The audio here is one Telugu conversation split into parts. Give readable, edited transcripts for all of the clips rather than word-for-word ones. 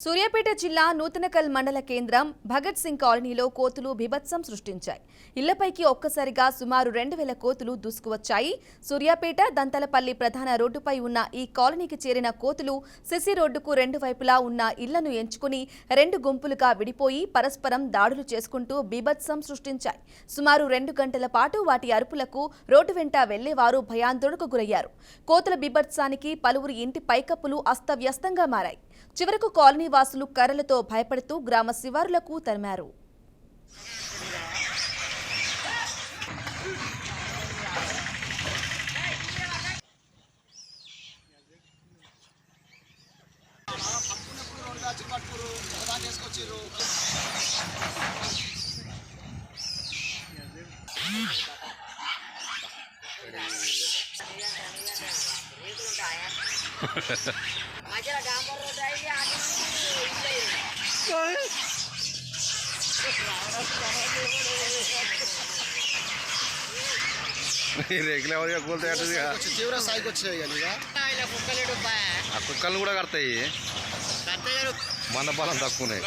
సూర్యాపేట జిల్లా నూతనకల్ మండల కేంద్రం భగత్ సింగ్ కాలనీలో కోతులు బీభత్సం సృష్టించాయి. ఇళ్లపైకి ఒక్కసారిగా సుమారు 2000 కోతులు దూసుకువచ్చాయి. సూర్యాపేట దంతలపల్లి ప్రధాన రోడ్డుపై ఉన్న ఈ కాలనీకి చేరిన కోతులు సిసి రోడ్డుకు రెండు వైపులా ఉన్న ఇళ్లను ఎంచుకుని రెండు గుంపులుగా విడిపోయి పరస్పరం దాడులు చేసుకుంటూ బీభత్సం సృష్టించాయి. సుమారు 2 గంటల పాటు వాటి అరుపులకు రోడ్డు వెంట వెళ్లేవారు భయాందోళనకు గురయ్యారు. కోతుల బీభత్సానికి పలువురి ఇంటి పైకప్పులు అస్తవ్యస్తంగా మారాయి. చివరకు కాలనీ వాసులు కర్రలతో భయపడుతూ గ్రామ శివారులకు తరిమారు. రెగ్యులర్గా కూలుతాయి తీవ్ర స్థాయికి వచ్చాయి ఆ కుక్కలు కూడా కడతాయి. మందపాలం తక్కువనే.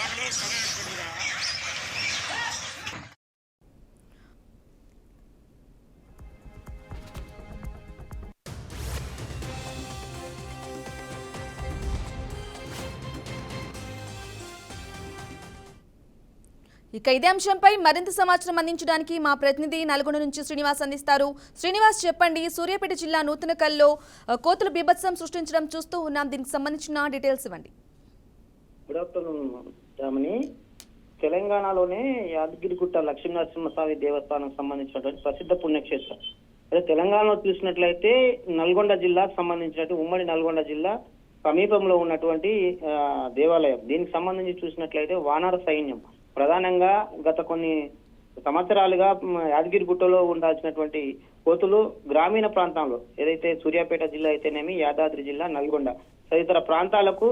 ఇక ఇదే అంశంపై మరింత సమాచారం అందించడానికి మా ప్రతినిధి నల్గొండ నుంచి శ్రీనివాస్ అందిస్తారు. శ్రీనివాస్, చెప్పండి, సూర్యాపేట జిల్లా నూతనకల్లో కోతుల బీభత్సం సృష్టించడం చూస్తూ ఉన్నాం. దీనికి సంబంధించిన డీటెయిల్స్ ఇవ్వండి. Good afternoon. తెలంగాణలోనే యాదగిరిగుట్ట లక్ష్మీనరసింహస్వామి దేవస్థానం సంబంధించినటువంటి ప్రసిద్ధ పుణ్యక్షేత్రం. అదే తెలంగాణలో చూసినట్లయితే నల్గొండ జిల్లాకు సంబంధించినట్టు ఉమ్మడి నల్గొండ జిల్లా సమీపంలో ఉన్నటువంటి దేవాలయం. దీనికి సంబంధించి చూసినట్లయితే వానర సైన్యం ప్రధానంగా గత కొన్ని సంవత్సరాలుగా యాదగిరిగుట్టలో ఉండాల్సినటువంటి కోతులు గ్రామీణ ప్రాంతాల్లో ఏదైతే సూర్యాపేట జిల్లా అయితేనేమి, యాదాద్రి జిల్లా, నల్గొండ తదితర ప్రాంతాలకు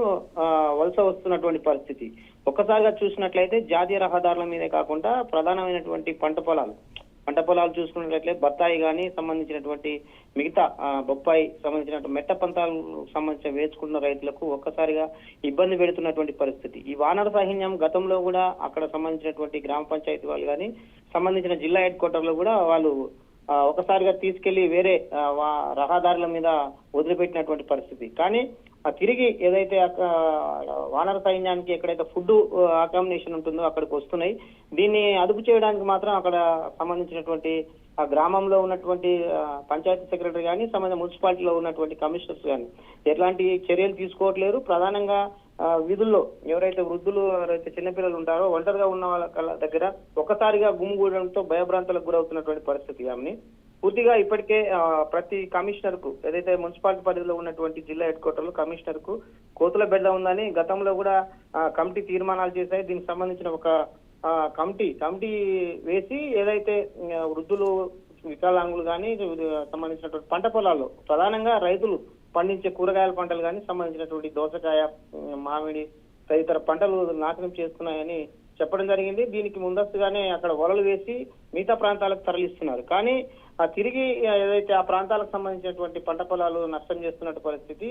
వలస వస్తున్నటువంటి పరిస్థితి. ఒక్కసారిగా చూసినట్లయితే జాతీయ రహదారుల మీదే కాకుండా ప్రధానమైనటువంటి పంట పొలాలు చూసుకున్నట్లయితే బత్తాయి కానీ సంబంధించినటువంటి మిగతా బొప్పాయి సంబంధించినటువంటి మెట్ట పంతాలకు సంబంధించిన వేసుకున్న రైతులకు ఒక్కసారిగా ఇబ్బంది పెడుతున్నటువంటి పరిస్థితి. ఈ వానర సైన్యం గతంలో కూడా అక్కడ సంబంధించినటువంటి గ్రామ పంచాయతీ వాళ్ళు కానీ సంబంధించిన జిల్లా హెడ్ క్వార్టర్ లో కూడా వాళ్ళు ఒకసారిగా తీసుకెళ్లి వేరే రహదారుల మీద వదిలిపెట్టినటువంటి పరిస్థితి. కానీ తిరిగి ఏదైతే వానర సైన్యానికి ఎక్కడైతే ఫుడ్ అకామిడేషన్ ఉంటుందో అక్కడికి వస్తున్నాయి. దీన్ని అదుపు చేయడానికి మాత్రం అక్కడ సంబంధించినటువంటి ఆ గ్రామంలో ఉన్నటువంటి పంచాయతీ సెక్రటరీ కానీ సంబంధించిన మున్సిపాలిటీలో ఉన్నటువంటి కమిషనర్స్ కానీ ఎట్లాంటి చర్యలు తీసుకోవట్లేరు. ప్రధానంగా వీధుల్లో ఎవరైతే వృద్ధులు, ఎవరైతే చిన్నపిల్లలు ఉంటారో ఒంటరిగా ఉన్న వాళ్ళ దగ్గర ఒక్కసారిగా గుమిగూడడంతో భయభ్రాంతులకు గురవుతున్నటువంటి పరిస్థితి. ఆమెని పూర్తిగా ఇప్పటికే ప్రతి కమిషనర్ కు ఏదైతే మున్సిపాలిటీ పరిధిలో ఉన్నటువంటి జిల్లా హెడ్ క్వార్టర్ లో కమిషనర్ కు కోతుల బెడ్డ ఉందని గతంలో కూడా కమిటీ తీర్మానాలు చేశాయి. దీనికి సంబంధించిన ఒక కమిటీ వేసి ఏదైతే వృద్ధులు, వికలాంగులు కానీ సంబంధించినటువంటి పంట పొలాల్లో ప్రధానంగా రైతులు పండించే కూరగాయల పంటలు కానీ సంబంధించినటువంటి దోసకాయ, మామిడి తదితర పంటలు నాశనం చేస్తున్నాయని చెప్పడం జరిగింది. దీనికి ముందస్తుగానే అక్కడ వలలు వేసి మిగతా ప్రాంతాలకు తరలిస్తున్నారు. కానీ తిరిగి ఏదైతే ఆ ప్రాంతాలకు సంబంధించినటువంటి పంట పొలాలు నష్టం చేస్తున్నటువంటి పరిస్థితి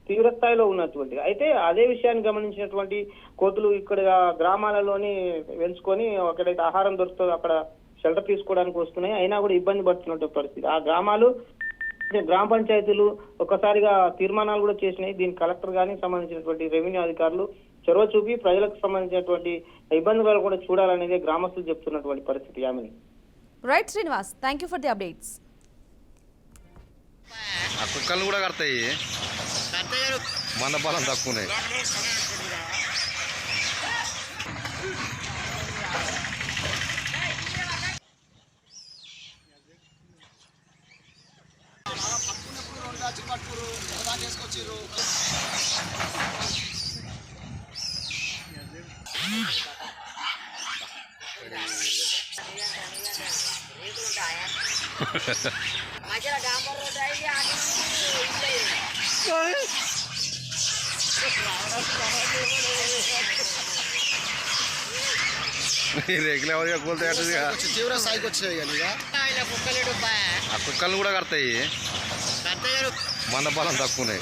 తీవ్ర స్థాయిలో ఉన్నటువంటి. అయితే అదే విషయాన్ని గమనించినటువంటి కోతులు ఇక్కడ గ్రామాలలోని వెంచుకొని ఎక్కడైతే ఆహారం దొరుకుతుందో అక్కడ షెల్టర్ తీసుకోవడానికి వస్తున్నాయి. అయినా కూడా ఇబ్బంది పడుతున్నటువంటి పరిస్థితి. ఆ గ్రామ పంచాయతీలు ఒక్కసారిగా తీర్మానాలు కూడా చేసినాయి. దీనికి కలెక్టర్ గానీ సంబంధించినటువంటి రెవెన్యూ అధికారులు చొరవ చూపి ప్రజలకు సంబంధించినటువంటి ఇబ్బందులు కూడా చూడాలనేది గ్రామస్తులు చెప్తున్నటువంటి పరిస్థితి. ఆమెని right Srinivas, thank you for the updates. ఆ కుక్కలు కూడా కడతాయి. మందపాలం తక్కువనే. రెగ్యులర్గా కూలుతాయి తీవ్ర స్థాయికి వచ్చాయి ఆ కుక్కలు కూడా కడతాయి. మందపాలం తక్కువనే.